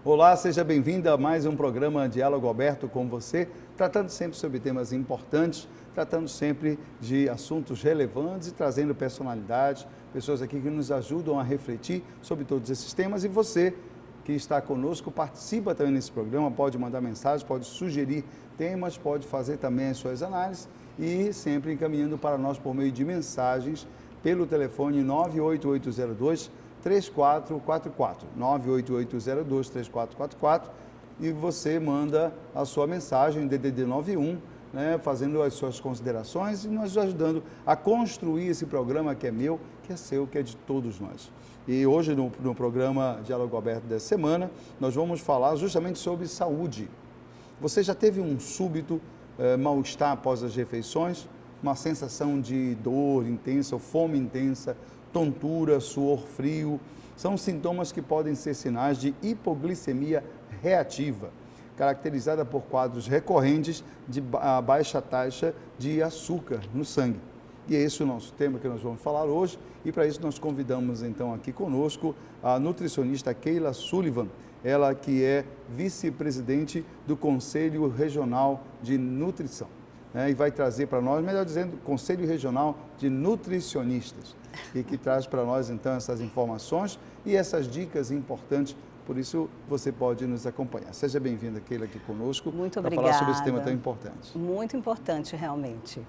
Olá, seja bem-vindo a mais um programa Diálogo Aberto com você, tratando sempre sobre temas importantes, tratando sempre de assuntos relevantes e trazendo personalidades, pessoas aqui que nos ajudam a refletir sobre todos esses temas. E você que está conosco participa também nesse programa, pode mandar mensagem, pode sugerir temas, pode fazer também as suas análises e sempre encaminhando para nós por meio de mensagens pelo telefone 98802 3444, 98802 3444, e você manda a sua mensagem DDD 91, fazendo as suas considerações e nos ajudando a construir esse programa que é meu, que é seu, que é de todos nós. E hoje no programa Diálogo Aberto dessa semana, nós vamos falar justamente sobre saúde. Você já teve um súbito mal-estar após as refeições? Uma sensação de dor intensa, fome intensa, tontura, suor frio, são sintomas que podem ser sinais de hipoglicemia reativa, caracterizada por quadros recorrentes de baixa taxa de açúcar no sangue. E é esse o nosso tema que nós vamos falar hoje, e para isso nós convidamos então aqui conosco a nutricionista Keila Sullivan, ela que é vice-presidente do Conselho Regional de Nutrição. E vai trazer para nós, melhor dizendo, Conselho Regional de Nutricionistas, e que traz para nós, então, essas informações e essas dicas importantes, por isso você pode nos acompanhar. Seja bem-vinda, Keila, aqui conosco. Muito para obrigada. falar sobre esse tema tão importante. Muito importante, realmente.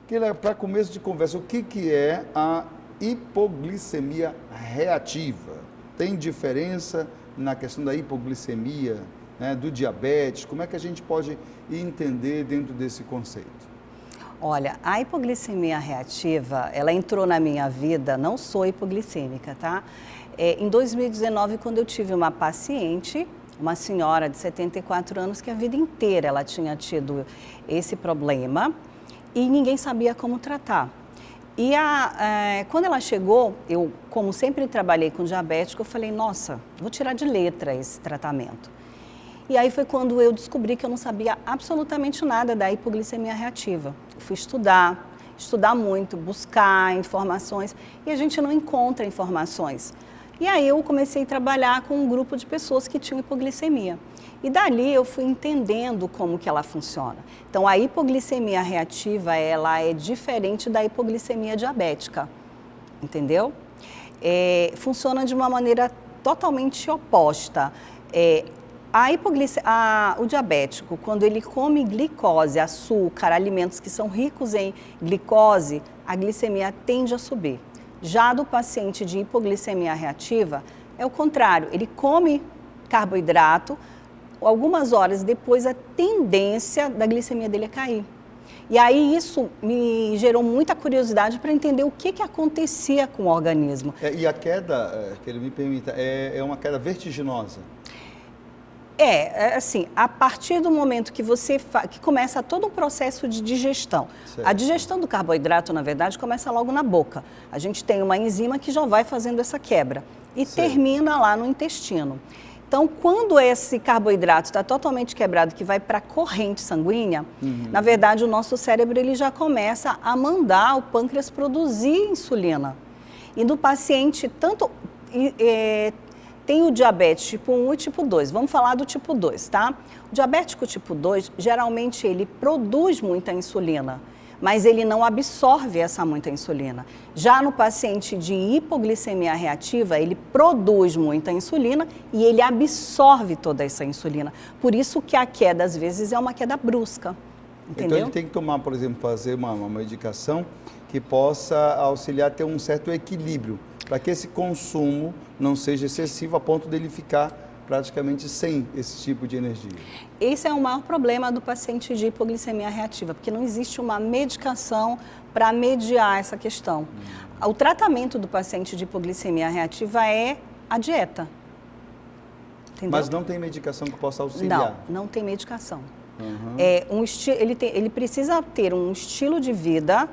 Keila, para começo de conversa, o que é a hipoglicemia reativa? Tem diferença na questão da hipoglicemia, do diabetes? Como é que a gente pode entender dentro desse conceito? Olha, a hipoglicemia reativa, ela entrou na minha vida, não sou hipoglicêmica, tá? Em 2019, quando eu tive uma paciente, uma senhora de 74 anos, que a vida inteira ela tinha tido esse problema e ninguém sabia como tratar. E quando ela chegou, eu, como sempre trabalhei com diabético, eu falei, nossa, vou tirar de letra esse tratamento. E aí foi quando eu descobri que eu não sabia absolutamente nada da hipoglicemia reativa. Eu fui estudar muito, buscar informações, e a gente não encontra informações. E aí eu comecei a trabalhar com um grupo de pessoas que tinham hipoglicemia. E dali eu fui entendendo como que ela funciona. Então a hipoglicemia reativa, ela é diferente da hipoglicemia diabética, entendeu? Funciona de uma maneira totalmente oposta. O diabético, quando ele come glicose, açúcar, alimentos que são ricos em glicose, a glicemia tende a subir. Já do paciente de hipoglicemia reativa, é o contrário, ele come carboidrato, algumas horas depois a tendência da glicemia dele é cair. E aí isso me gerou muita curiosidade para entender o que acontecia com o organismo. E a queda, que ele me permita, é uma queda vertiginosa? Assim, a partir do momento que que começa todo um processo de digestão. Certo. A digestão do carboidrato, na verdade, começa logo na boca. A gente tem uma enzima que já vai fazendo essa quebra e termina lá no intestino. Então, quando esse carboidrato está totalmente quebrado, que vai para a corrente sanguínea, na verdade, o nosso cérebro ele já começa a mandar o pâncreas produzir insulina. E no paciente, tem o diabetes tipo 1 e tipo 2. Vamos falar do tipo 2, tá? O diabético tipo 2, geralmente ele produz muita insulina, mas ele não absorve essa muita insulina. Já no paciente de hipoglicemia reativa, ele produz muita insulina e ele absorve toda essa insulina. Por isso que a queda, às vezes, é uma queda brusca, entendeu? Então ele tem que tomar, por exemplo, fazer uma medicação que possa auxiliar a ter um certo equilíbrio, para que esse consumo não seja excessivo a ponto dele ficar praticamente sem esse tipo de energia. Esse é o maior problema do paciente de hipoglicemia reativa, porque não existe uma medicação para mediar essa questão. O tratamento do paciente de hipoglicemia reativa é a dieta. Entendeu? Mas não tem medicação que possa auxiliar? Não tem medicação. Ele precisa ter um estilo de vida,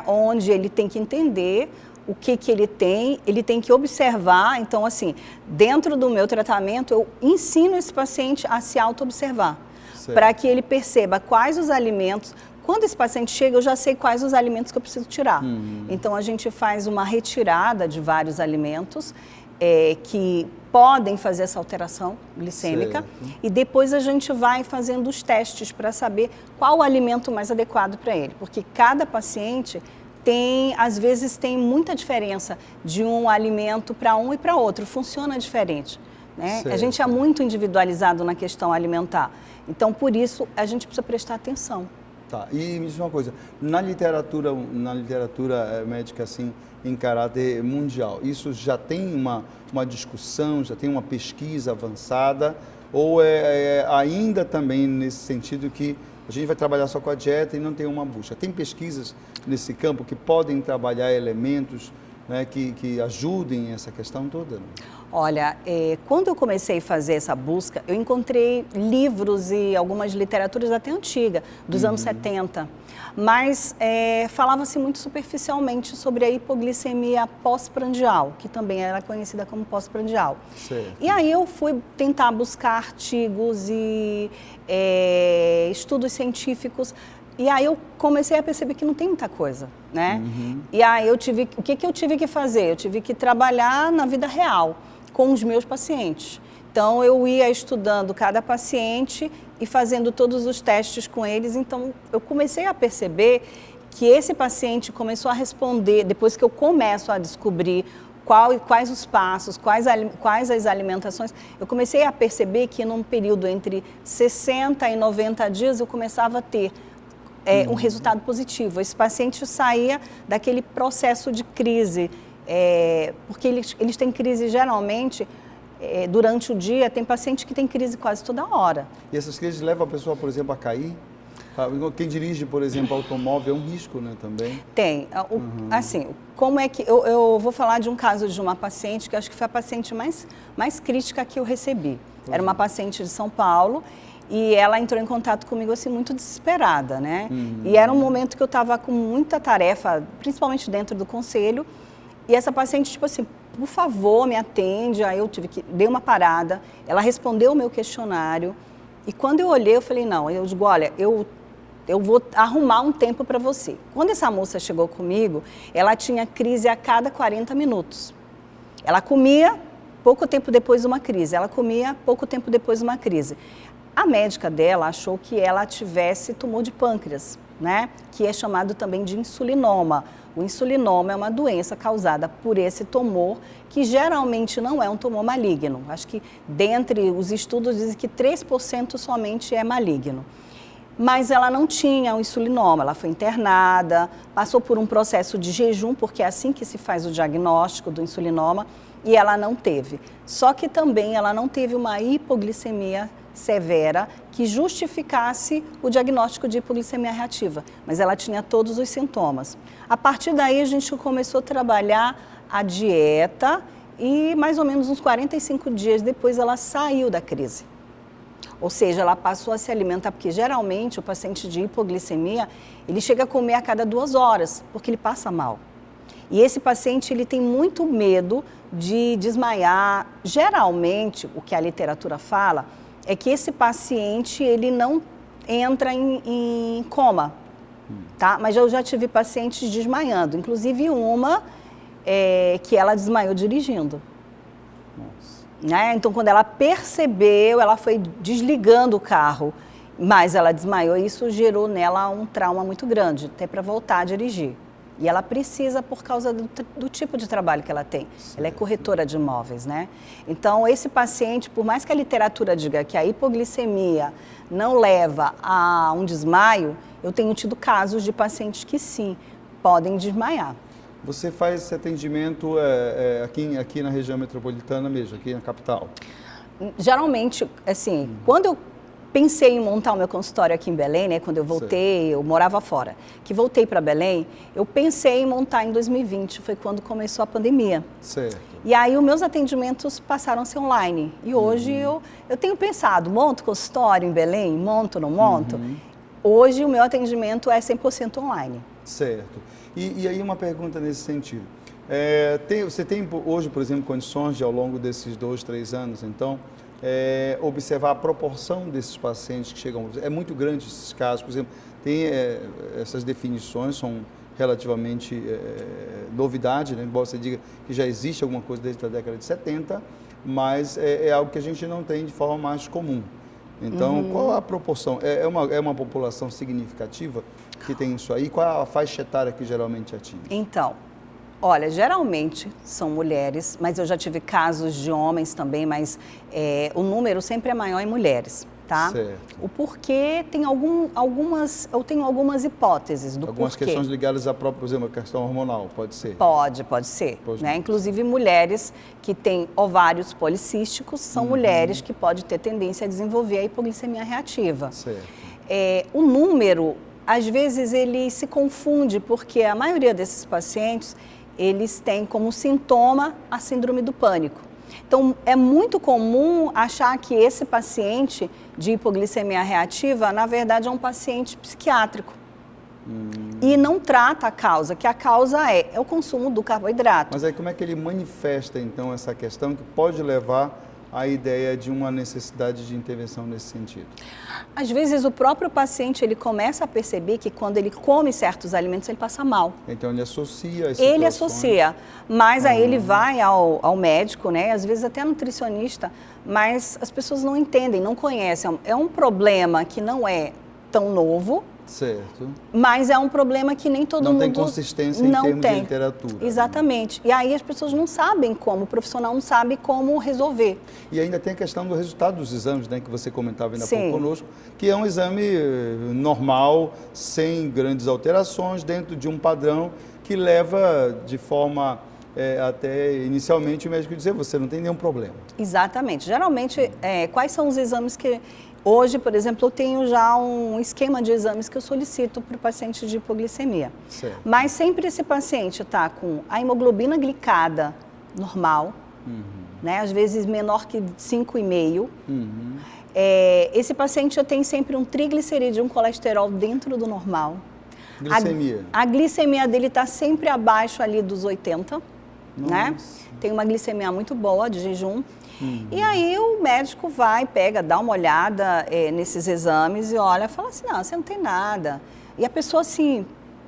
onde ele tem que entender o que ele tem que observar. Então, assim, dentro do meu tratamento, eu ensino esse paciente a se auto-observar, para que ele perceba quais os alimentos. Quando esse paciente chega, eu já sei quais os alimentos que eu preciso tirar. Então, a gente faz uma retirada de vários alimentos que podem fazer essa alteração glicêmica, certo. E depois a gente vai fazendo os testes para saber qual o alimento mais adequado para ele, porque cada paciente às vezes tem muita diferença de um alimento para um e para outro, funciona diferente, né? A gente é muito individualizado na questão alimentar, então por isso a gente precisa prestar atenção. Tá, e me diz uma coisa, na literatura médica assim, em caráter mundial, isso já tem uma discussão, já tem uma pesquisa avançada, ou ainda também nesse sentido que a gente vai trabalhar só com a dieta e não tem uma busca? Tem pesquisas nesse campo que podem trabalhar elementos, né, que ajudem essa questão toda? Olha, quando eu comecei a fazer essa busca, eu encontrei livros e algumas literaturas até antigas, dos anos 70, mas falava-se muito superficialmente sobre a hipoglicemia pós-prandial, que também era conhecida como pós-prandial. E aí eu fui tentar buscar artigos e estudos científicos, e aí eu comecei a perceber que não tem muita coisa, né? E aí o que eu tive que fazer? Eu tive que trabalhar na vida real, com os meus pacientes. Então, eu ia estudando cada paciente e fazendo todos os testes com eles. Então, eu comecei a perceber que esse paciente começou a responder, depois que eu começo a descobrir quais os passos, quais as alimentações, eu comecei a perceber que num período entre 60 e 90 dias eu começava a ter um resultado positivo. Esse paciente saía daquele processo de crise, porque eles têm crise geralmente durante o dia. Tem paciente que tem crise quase toda hora. E essas crises levam a pessoa, por exemplo, a cair? Quem dirige, por exemplo, automóvel é um risco, né, também? Tem. Assim, como é que... Eu vou falar de um caso de uma paciente que acho que foi a paciente mais crítica que eu recebi. Era uma paciente de São Paulo e ela entrou em contato comigo assim muito desesperada, né? E era um momento que eu estava com muita tarefa, principalmente dentro do conselho. E essa paciente, tipo assim, por favor, me atende. Aí eu dei uma parada, ela respondeu o meu questionário. E quando eu olhei, eu falei, não, eu digo, olha, eu vou arrumar um tempo para você. Quando essa moça chegou comigo, ela tinha crise a cada 40 minutos. Ela comia, pouco tempo depois uma crise. Ela comia, pouco tempo depois uma crise. A médica dela achou que ela tivesse tumor de pâncreas, né? Que é chamado também de insulinoma. O insulinoma é uma doença causada por esse tumor, que geralmente não é um tumor maligno. Acho que dentre os estudos dizem que 3% somente é maligno. Mas ela não tinha o insulinoma, ela foi internada, passou por um processo de jejum, porque é assim que se faz o diagnóstico do insulinoma, e ela não teve. Só que também ela não teve uma hipoglicemia severa que justificasse o diagnóstico de hipoglicemia reativa, mas ela tinha todos os sintomas. A partir daí a gente começou a trabalhar a dieta e mais ou menos uns 45 dias depois ela saiu da crise. Ou seja, ela passou a se alimentar, porque geralmente o paciente de hipoglicemia, ele chega a comer a cada 2 horas, porque ele passa mal. E esse paciente, ele tem muito medo de desmaiar. Geralmente, o que a literatura fala é que esse paciente, ele não entra em coma, tá? Mas eu já tive pacientes desmaiando, inclusive uma que ela desmaiou dirigindo. Nossa. Né? Então, quando ela percebeu, ela foi desligando o carro, mas ela desmaiou e isso gerou nela um trauma muito grande, até para voltar a dirigir. E ela precisa por causa do tipo de trabalho que ela tem. Certo. Ela é corretora de imóveis, né? Então, esse paciente, por mais que a literatura diga que a hipoglicemia não leva a um desmaio, eu tenho tido casos de pacientes que sim, podem desmaiar. Você faz esse atendimento aqui na região metropolitana mesmo, aqui na capital? Geralmente, assim, quando eu pensei em montar o meu consultório aqui em Belém, né? Quando eu voltei, eu morava fora. Que voltei para Belém, eu pensei em montar em 2020, foi quando começou a pandemia. Certo. E aí os meus atendimentos passaram a ser online. E hoje eu tenho pensado, monto consultório em Belém? Monto, não monto? Hoje o meu atendimento é 100% online. Certo. E aí uma pergunta nesse sentido. Você tem hoje, por exemplo, condições de, ao longo desses 2, 3 anos, então, observar a proporção desses pacientes que chegam? É muito grande esses casos, por exemplo, tem essas definições, são relativamente novidade, né? Embora você diga que já existe alguma coisa desde a década de 70, mas é algo que a gente não tem de forma mais comum. Então, qual a proporção? É uma população significativa que tem isso aí? Qual a faixa etária que geralmente atinge? Então, olha, geralmente são mulheres, mas eu já tive casos de homens também, mas o número sempre é maior em mulheres, tá? Certo. O porquê tem eu tenho algumas hipóteses do Algumas porquê. questões ligadas à própria, por exemplo, a questão hormonal, pode ser? Pode ser. Né? Inclusive, mulheres que têm ovários policísticos são mulheres que podem ter tendência a desenvolver a hipoglicemia reativa. Certo. O número, às vezes, ele se confunde, porque a maioria desses pacientes, eles têm como sintoma a síndrome do pânico. Então, é muito comum achar que esse paciente de hipoglicemia reativa, na verdade, é um paciente psiquiátrico. E não trata a causa, que a causa é o consumo do carboidrato. Mas aí como é que ele manifesta, então, essa questão que pode levar à ideia de uma necessidade de intervenção nesse sentido? Às vezes, o próprio paciente, ele começa a perceber que quando ele come certos alimentos, ele passa mal. Então, ele associa as Ele situações. associa, mas aí ele vai ao médico, né? Às vezes até nutricionista, mas as pessoas não entendem, não conhecem. É um problema que não é tão novo, certo, mas é um problema que nem todo mundo... Não tem consistência em termos de literatura. Exatamente. E aí as pessoas não sabem como, o profissional não sabe como resolver. E ainda tem a questão do resultado dos exames, né, que você comentava ainda há Sim. pouco conosco, que é um exame normal, sem grandes alterações, dentro de um padrão que leva de forma... até inicialmente o médico dizer, você não tem nenhum problema. Exatamente. Geralmente, quais são os exames que... Hoje, por exemplo, eu tenho já um esquema de exames que eu solicito para o paciente de hipoglicemia. Certo. Mas sempre esse paciente está com a hemoglobina glicada normal, né? Às vezes menor que 5,5. Esse paciente já tem sempre um triglicerídeo, um colesterol dentro do normal. Glicemia? A glicemia dele está sempre abaixo ali dos 80, né? Tem uma glicemia muito boa de jejum. E aí o médico vai, pega, dá uma olhada nesses exames e olha, fala assim, não, você não tem nada. E a pessoa assim,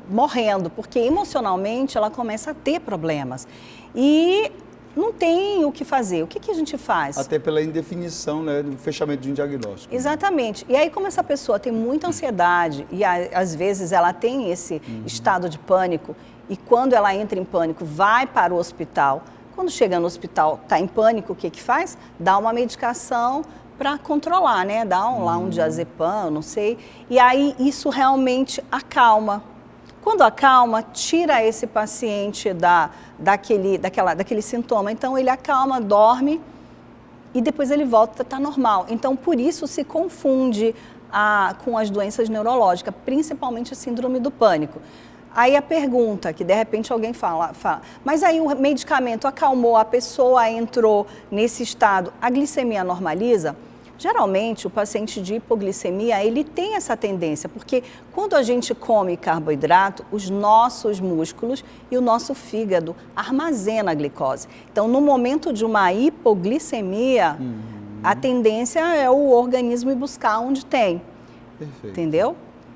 morrendo, porque emocionalmente ela começa a ter problemas. E não tem o que fazer. O que a gente faz? Até pela indefinição, né, do fechamento de um diagnóstico. Exatamente. E aí, como essa pessoa tem muita ansiedade e às vezes ela tem esse estado de pânico e quando ela entra em pânico vai para o hospital, quando chega no hospital, está em pânico, o que faz? Dá uma medicação para controlar, né? Dá lá um diazepam, não sei. E aí isso realmente acalma. Quando acalma, tira esse paciente daquele sintoma. Então ele acalma, dorme e depois ele volta a estar normal. Então por isso se confunde com as doenças neurológicas, principalmente a síndrome do pânico. Aí a pergunta, que de repente alguém fala, mas aí o medicamento acalmou, a pessoa entrou nesse estado, a glicemia normaliza? Geralmente o paciente de hipoglicemia, ele tem essa tendência, porque quando a gente come carboidrato, os nossos músculos e o nosso fígado armazenam a glicose. Então no momento de uma hipoglicemia, a tendência é o organismo ir buscar onde tem. Perfeito. Entendeu?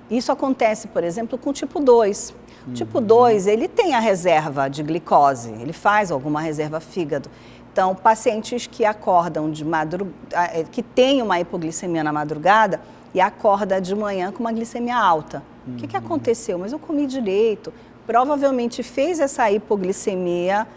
Isso acontece, por exemplo, com o tipo 2. O tipo 2, ele tem a reserva de glicose, ele faz alguma reserva fígado. Então, pacientes que acordam de madrugada, que têm uma hipoglicemia na madrugada e acorda de manhã com uma glicemia alta. O que aconteceu? Mas eu comi direito. Provavelmente fez essa hipoglicemia,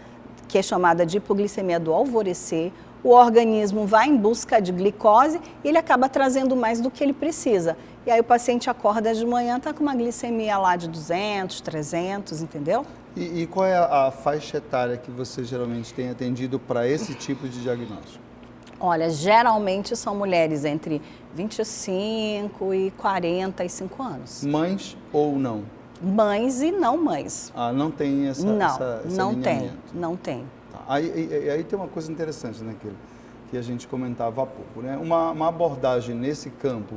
que é chamada de hipoglicemia do alvorecer. O organismo vai em busca de glicose e ele acaba trazendo mais do que ele precisa. E aí o paciente acorda de manhã, está com uma glicemia lá de 200, 300, entendeu? E qual é a faixa etária que você geralmente tem atendido para esse tipo de diagnóstico? Olha, geralmente são mulheres entre 25 e 45 anos. Mães ou não? Mães e não mães. Ah, não tem esse não tem, alinhamento. não tem. Tá. Aí tem uma coisa interessante naquilo que a gente comentava há pouco, né? Uma abordagem nesse campo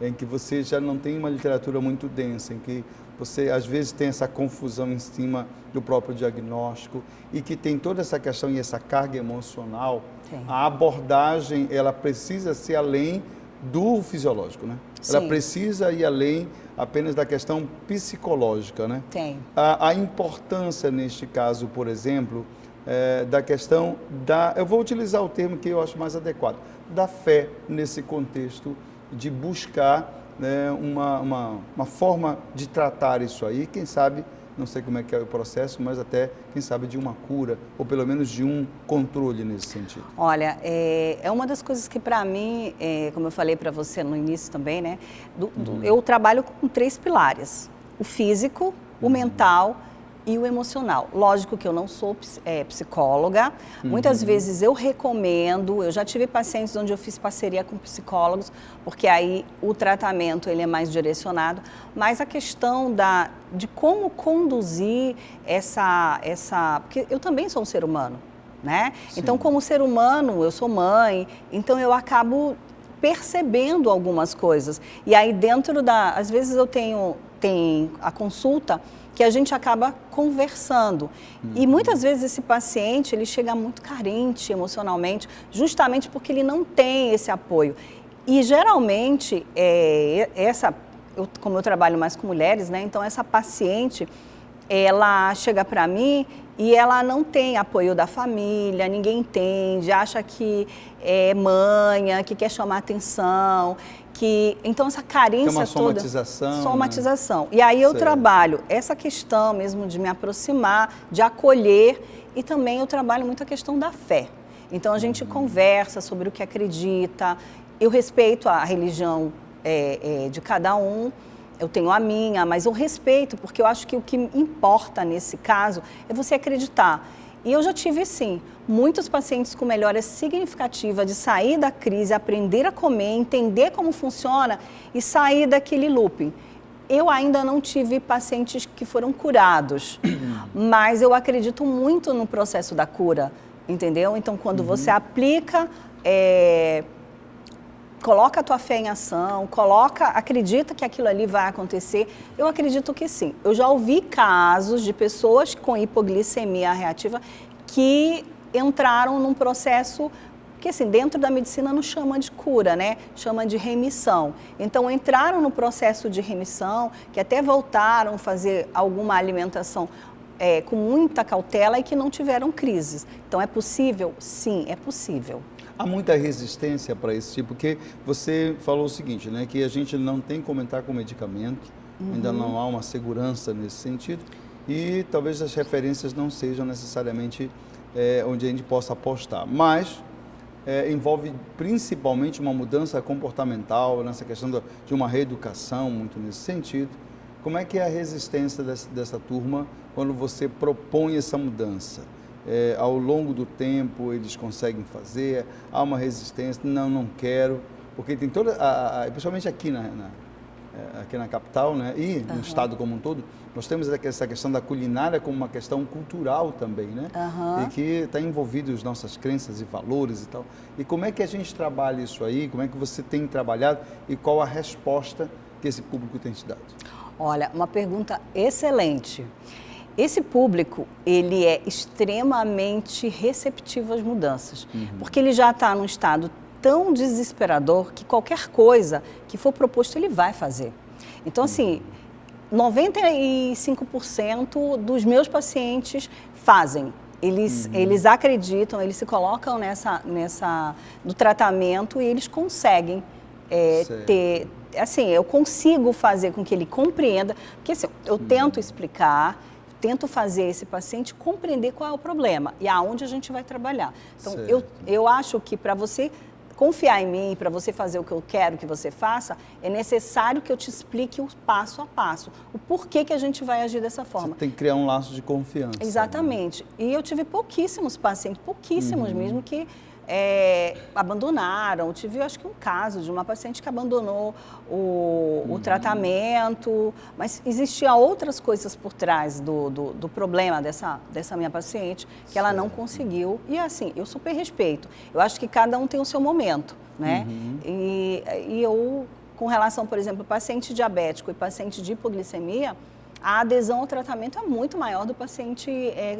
em que você já não tem uma literatura muito densa, em que você às vezes tem essa confusão em cima do próprio diagnóstico e que tem toda essa questão e essa carga emocional, Sim. a abordagem ela precisa ser além do fisiológico, né? Sim. Ela precisa ir além apenas da questão psicológica, né? Tem. A importância, neste caso, por exemplo, da questão da... Eu vou utilizar o termo que eu acho mais adequado, da fé nesse contexto de buscar, né, uma forma de tratar isso aí, quem sabe, não sei como é que é o processo, mas até, quem sabe, de uma cura, ou pelo menos de um controle nesse sentido. Olha, é uma das coisas que para mim, como eu falei para você no início também, né, eu trabalho com 3 pilares, o físico, o mental e o emocional. Lógico que eu não sou psicóloga, muitas vezes eu recomendo, eu já tive pacientes onde eu fiz parceria com psicólogos, porque aí o tratamento ele é mais direcionado, mas a questão de como conduzir porque eu também sou um ser humano, né? Sim. Então, como ser humano, eu sou mãe, então eu acabo percebendo algumas coisas. E aí às vezes eu tenho a consulta que a gente acaba conversando. E muitas vezes esse paciente, ele chega muito carente emocionalmente, justamente porque ele não tem esse apoio. E geralmente, como eu trabalho mais com mulheres, né, então essa paciente, ela chega para mim e ela não tem apoio da família, ninguém entende, acha que é manha, que quer chamar atenção, então essa carência toda... Tem uma toda... somatização. Somatização. Né? E aí eu trabalho essa questão mesmo de me aproximar, de acolher, e também eu trabalho muito a questão da fé. Então a gente conversa sobre o que acredita, eu respeito a religião de cada um, eu tenho a minha, mas eu respeito, porque eu acho que o que importa nesse caso é você acreditar. E eu já tive, sim, muitos pacientes com melhora significativa de sair da crise, aprender a comer, entender como funciona e sair daquele looping. Eu ainda não tive pacientes que foram curados, mas eu acredito muito no processo da cura, entendeu? Então, quando você aplica... coloca a tua fé em ação, acredita que aquilo ali vai acontecer, eu acredito que sim. Eu já ouvi casos de pessoas com hipoglicemia reativa que entraram num processo que, assim, dentro da medicina não chama de cura, né? Chama de remissão. Então, entraram no processo de remissão, que até voltaram a fazer alguma alimentação com muita cautela e que não tiveram crises. Então, é possível? Sim, é possível. Há muita resistência para esse tipo, porque você falou o seguinte, né, que a gente não tem como entrar com medicamento, ainda não há uma segurança nesse sentido, e talvez as referências não sejam necessariamente onde a gente possa apostar, mas envolve principalmente uma mudança comportamental, nessa questão de uma reeducação, muito nesse sentido. Como é que é a resistência dessa turma quando você propõe essa mudança? Ao longo do tempo eles conseguem fazer, há uma resistência, não quero, porque tem toda, principalmente aqui na capital, né, e no estado como um todo, nós temos essa questão da culinária como uma questão cultural também, né, e que está envolvido as nossas crenças e valores e tal. E como é que a gente trabalha isso aí, como é que você tem trabalhado e qual a resposta que esse público tem te dado? Olha, uma pergunta excelente. Esse público, ele é extremamente receptivo às mudanças, porque ele já está num estado tão desesperador que qualquer coisa que for proposto, ele vai fazer. Então, assim, 95% dos meus pacientes fazem. Eles acreditam, eles se colocam no tratamento e eles conseguem ter... Assim, eu consigo fazer com que ele compreenda, porque assim, eu tento explicar, tento fazer esse paciente compreender qual é o problema e aonde a gente vai trabalhar. Então, eu acho que para você confiar em mim, para você fazer o que eu quero que você faça, é necessário que eu te explique o passo a passo, o porquê que a gente vai agir dessa forma. Você tem que criar um laço de confiança. Exatamente. Né? E eu tive pouquíssimos pacientes, pouquíssimos mesmo, que abandonaram. Eu tive, acho que um caso de uma paciente que abandonou o tratamento, mas existiam outras coisas por trás do problema dessa minha paciente, que ela não conseguiu. E assim, eu super respeito. Eu acho que cada um tem o seu momento, né? E eu, com relação, por exemplo, paciente diabético e paciente de hipoglicemia, a adesão ao tratamento é muito maior do paciente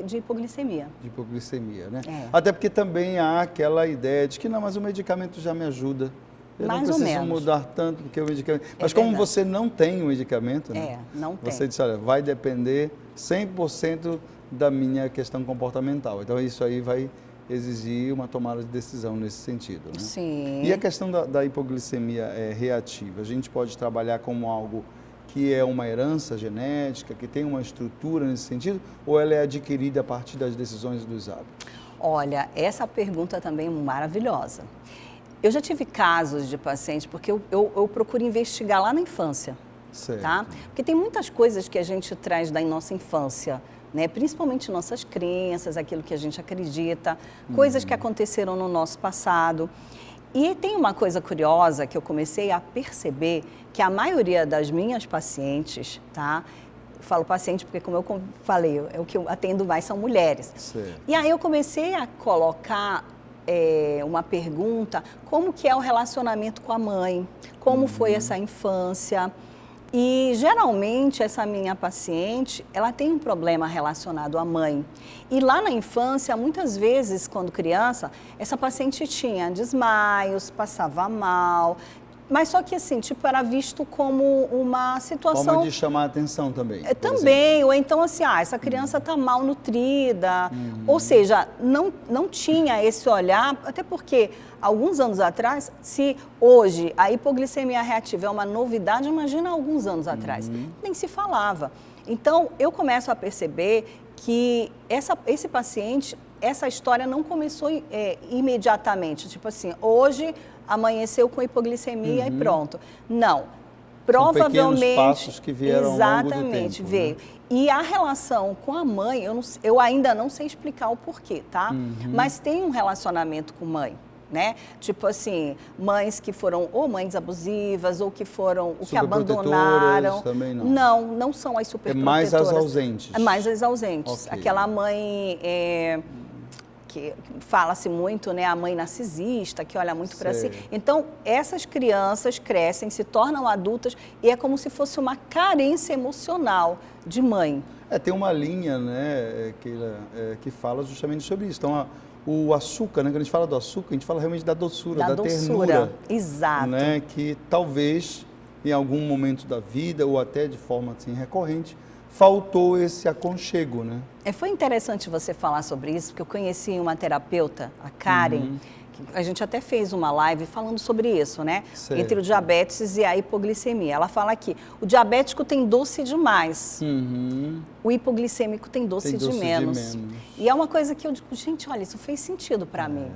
de hipoglicemia. De hipoglicemia, né? Até porque também há aquela ideia de que, não, mas o medicamento já me ajuda, Eu mais não ou preciso menos. mudar tanto porque o medicamento... Mas como verdade. você não tem o medicamento, né? Não tem. Você disse, olha, vai depender 100% da minha questão comportamental. Então, isso aí vai exigir uma tomada de decisão nesse sentido, né? Sim. E a questão da hipoglicemia reativa, a gente pode trabalhar como algo que é uma herança genética, que tem uma estrutura nesse sentido, ou ela é adquirida a partir das decisões e dos hábitos? Olha, essa pergunta também é maravilhosa. Eu já tive casos de pacientes, porque eu procuro investigar lá na infância, Certo. tá? Porque tem muitas coisas que a gente traz da nossa infância, né? Principalmente nossas crenças, aquilo que a gente acredita, coisas que aconteceram no nosso passado. E tem uma coisa curiosa que eu comecei a perceber, que a maioria das minhas pacientes, tá? Eu falo paciente porque, como eu falei, o que eu atendo mais são mulheres. Certo. E aí eu comecei a colocar uma pergunta, como que é o relacionamento com a mãe? Como foi essa infância? E, geralmente, essa minha paciente, ela tem um problema relacionado à mãe. E lá na infância, muitas vezes, quando criança, essa paciente tinha desmaios, passava mal, mas só que, assim, tipo, era visto como uma situação... Forma de chamar a atenção também. Também, ou então assim, essa criança está mal nutrida, ou seja, não tinha esse olhar, até porque alguns anos atrás, se hoje a hipoglicemia reativa é uma novidade, imagina alguns anos atrás, nem se falava. Então, eu começo a perceber que esse paciente, essa história não começou imediatamente, tipo assim, hoje amanheceu com hipoglicemia e pronto. Não. Provavelmente, são pequenos passos que vieram exatamente, ao longo do tempo, veio. Né? E a relação com a mãe, eu ainda não sei explicar o porquê, tá? Mas tem um relacionamento com mãe, né? Tipo assim, mães que foram ou mães abusivas ou que foram o que abandonaram. Também não. Não são as É superprotetoras. mais as ausentes. É mais as ausentes. Okay. Aquela mãe que fala-se muito, né, a mãe narcisista, que olha muito para si. Então, essas crianças crescem, se tornam adultas e é como se fosse uma carência emocional de mãe. Tem uma linha, né, que fala justamente sobre isso. Então, o açúcar, né, quando a gente fala do açúcar, a gente fala realmente da doçura, da ternura. Exato. Né, que talvez, em algum momento da vida, ou até de forma assim, recorrente, faltou esse aconchego, né? Foi interessante você falar sobre isso, porque eu conheci uma terapeuta, a Karen, que a gente até fez uma live falando sobre isso, né? Certo. Entre o diabetes e a hipoglicemia. Ela fala que o diabético tem doce demais, o hipoglicêmico tem doce de menos. E é uma coisa que eu digo, gente, olha, isso fez sentido para mim.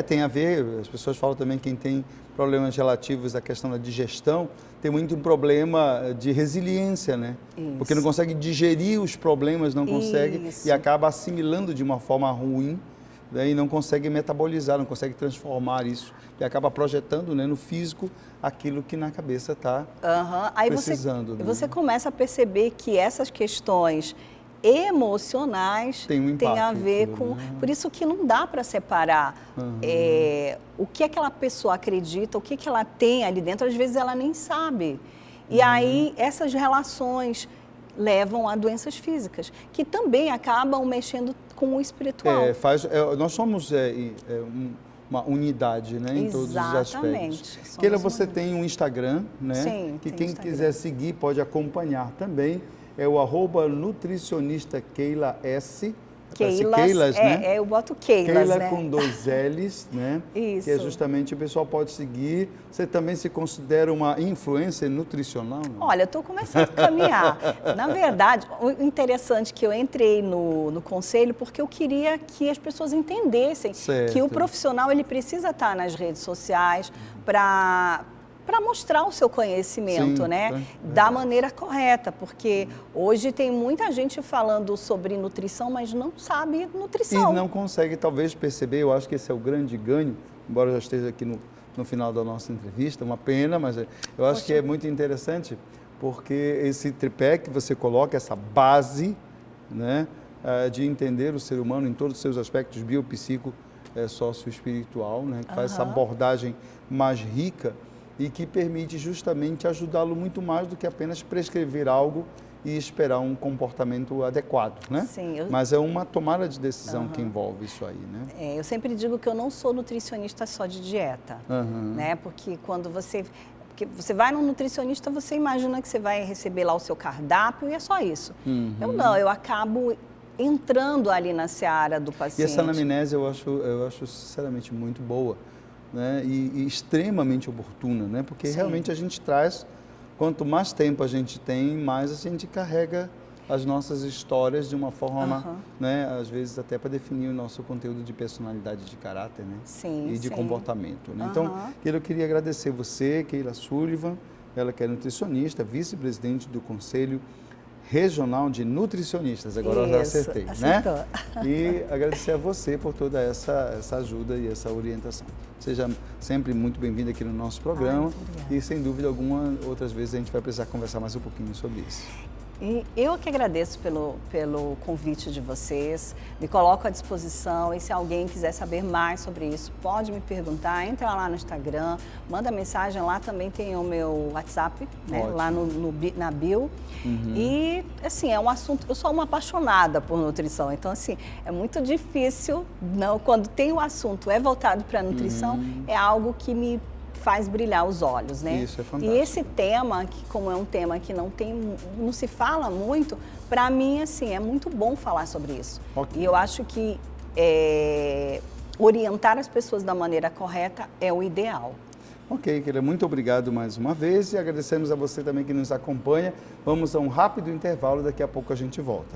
Tem a ver, as pessoas falam também quem tem problemas relativos à questão da digestão, tem muito um problema de resiliência, né? Isso. Porque não consegue digerir os problemas, não consegue Isso. e acaba assimilando de uma forma ruim, né? E não consegue metabolizar, não consegue transformar isso e acaba projetando, né, no físico aquilo que na cabeça está precisando. Aí você começa a perceber que essas questões emocionais tem a ver tudo, com... né? Por isso que não dá para separar o que aquela pessoa acredita, o que ela tem ali dentro, às vezes ela nem sabe. E aí essas relações levam a doenças físicas, que também acabam mexendo com o espiritual. Nós somos uma unidade, né, em todos os aspectos. Keila, você tem um Instagram, né? Sim, que quem quiser seguir pode acompanhar também. É o @nutricionista Keila S. Keilas, né? Eu boto Keilas, Keila né? com 2 L's, né? Isso. Que é justamente o pessoal pode seguir. Você também se considera uma influencer nutricional? Não? Olha, eu estou começando a caminhar. Na verdade, o interessante é que eu entrei no conselho porque eu queria que as pessoas entendessem que o profissional ele precisa estar nas redes sociais para mostrar o seu conhecimento, né? Da maneira correta, porque hoje tem muita gente falando sobre nutrição, mas não sabe nutrição. E não consegue, talvez, perceber, eu acho que esse é o grande ganho, embora eu já esteja aqui no final da nossa entrevista, uma pena, mas eu acho que é muito interessante, porque esse tripé que você coloca, essa base, né, de entender o ser humano em todos os seus aspectos, biopsico, socioespiritual, né, que faz essa abordagem mais rica, e que permite justamente ajudá-lo muito mais do que apenas prescrever algo e esperar um comportamento adequado, né? Sim. Mas é uma tomada de decisão que envolve isso aí, né? Eu sempre digo que eu não sou nutricionista só de dieta, né? Porque quando você vai num nutricionista, você imagina que você vai receber lá o seu cardápio e é só isso. Eu não, eu acabo entrando ali na seara do paciente. E essa anamnese eu acho sinceramente muito boa, né? E extremamente oportuna, né? Porque realmente a gente traz, quanto mais tempo a gente tem, mais a gente carrega as nossas histórias de uma forma, né? Às vezes até para definir o nosso conteúdo de personalidade, de caráter, né? Sim, e de comportamento, né? Então, eu queria agradecer você, Keila Sullivan, ela que é nutricionista, vice-presidente do Conselho Regional de Nutricionistas, agora eu já acertei, acertou, né? E agradecer a você por toda essa ajuda e essa orientação. Seja sempre muito bem-vindo aqui no nosso programa e, sem dúvida alguma, outras vezes a gente vai precisar conversar mais um pouquinho sobre isso. E eu que agradeço pelo convite de vocês, me coloco à disposição e se alguém quiser saber mais sobre isso, pode me perguntar, entra lá no Instagram, manda mensagem, lá também tem o meu WhatsApp, né, lá na bio. E, assim, é um assunto, eu sou uma apaixonada por nutrição, então, assim, é muito difícil, quando tem o assunto é voltado para a nutrição, é algo que me faz brilhar os olhos, né? Isso é fantástico. E esse tema, que como é um tema que não se fala muito, para mim, assim, é muito bom falar sobre isso. E eu acho que orientar as pessoas da maneira correta é o ideal. Ok, Keila, muito obrigado mais uma vez e agradecemos a você também que nos acompanha. Vamos a um rápido intervalo, daqui a pouco a gente volta.